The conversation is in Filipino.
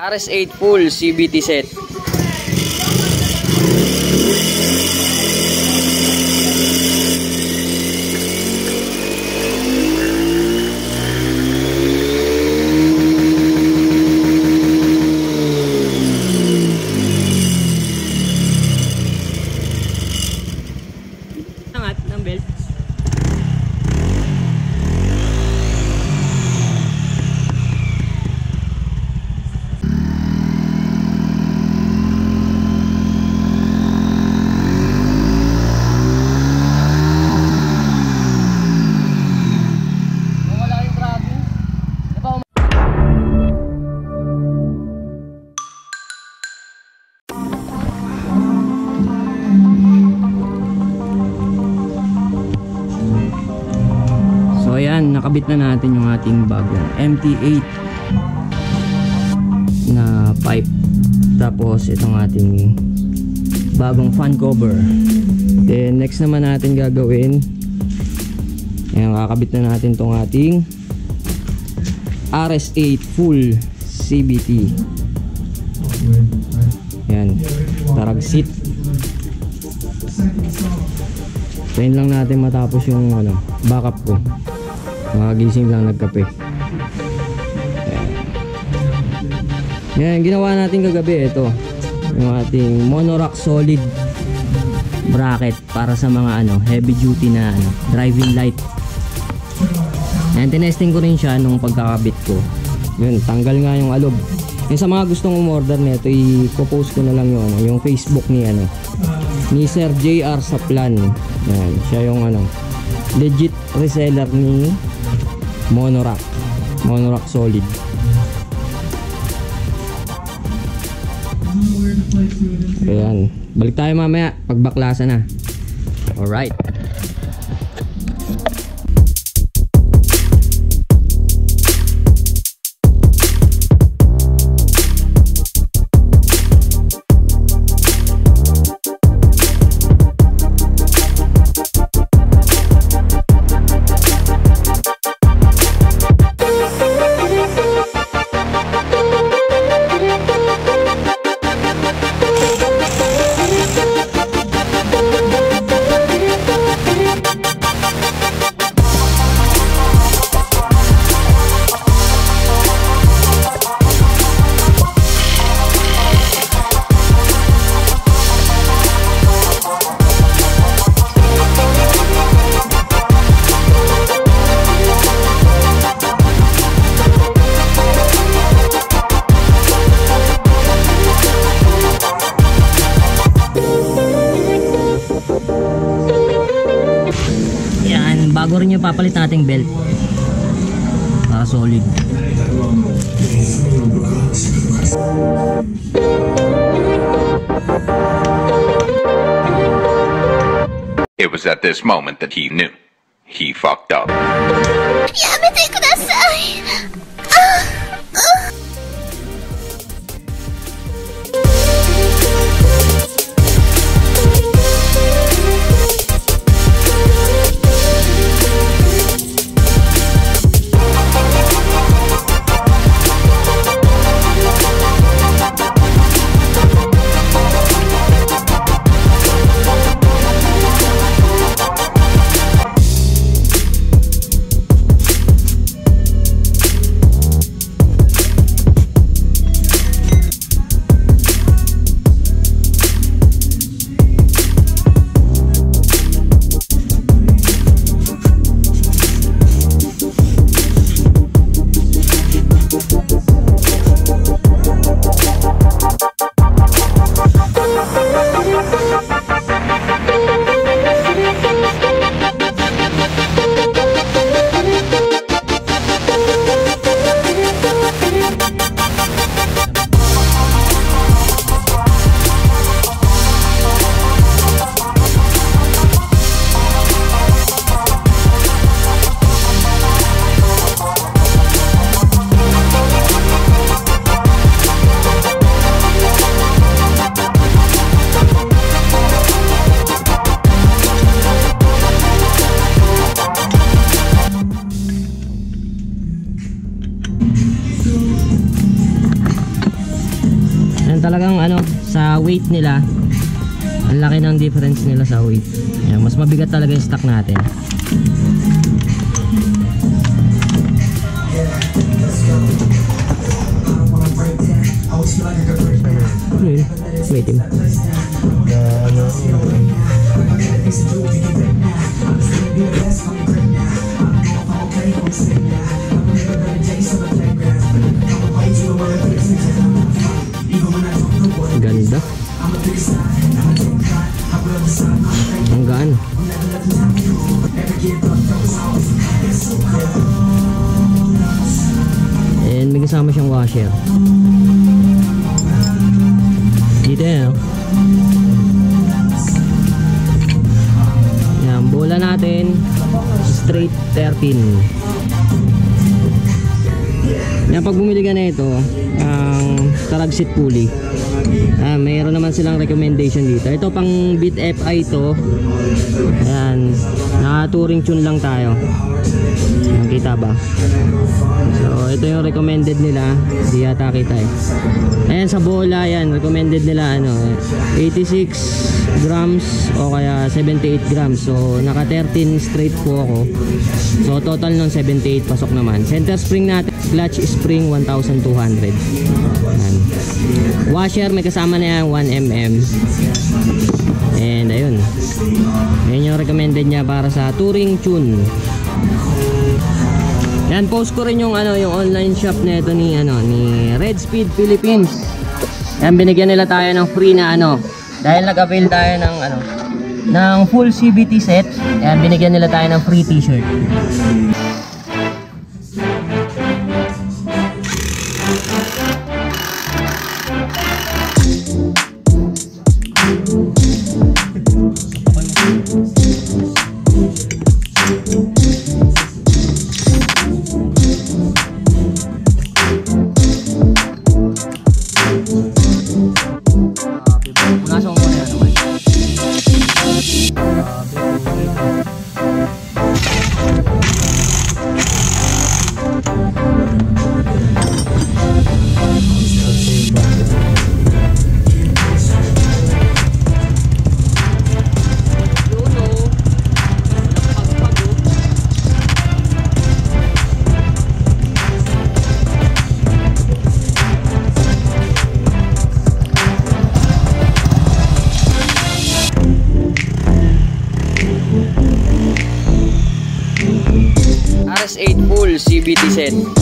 RS8 full CVT set. Angat ng belt. So ayan, nakabit na natin yung ating bagong MT8 na pipe. Tapos itong ating bagong fan cover. Then next naman natin gagawin, ayan, kakabit na natin tong ating RS8 full CVT. Ayan, tarag seat. Tayin lang natin matapos yung backup ko. Makagising lang nagkape. Yan, ginawa natin kagabi. Ito yung ating Monorack solid bracket para sa mga heavy duty na driving light. Yan, tinesting ko rin siya nung pagkakabit ko. Yun, tanggal nga yung alob. Yung sa mga gustong umorder nito, i-post ko na lang yung Facebook ni ni Sir JR Saplan. Yan, siya yung legit reseller ni Monorack solid. Ayan, balik tayo mamaya pagbaklasa na. Alright. Bago rin yung papalit nating belt para solid. It was at this moment that he knew he fucked up. Yamete kudasai. Yan talagang ano, sa weight nila, ang laki ng difference nila sa weight. Yan, mas mabigat talaga yung stock natin. Ano yun? Wait him. Ganda. Ang gaan. And may kasama siyang washer. Dito yan, oh. Yan, bola natin straight 13. Yan, pag bumili ka na ito ang Taragsit pulley, mayroon naman silang recommendation dito. Ito pang Beat FI to. Ayan, naka-touring tune lang tayo. Nakita ba? So ito yung recommended nila. Di yata kita eh. Ayan, sa bola yan, recommended nila ano, 86 grams o kaya 78 grams. So naka 13 straight po ako. So total ng 78 pasok naman. Center spring natin, clutch spring 1,200. Ayan. Washer may kasama na yan 1mm. And ayun, ayun yung recommended niya para sa touring tune. Yan, post ko rin yung ano, yung online shop nito ni ano, ni Red Speed Philippines. Yan, binigyan nila tayo ng free na ano, dahil nag-avail tayo ng ano, ng full CVT set. Yan, binigyan nila tayo ng free t-shirt. RS8 full CVT set.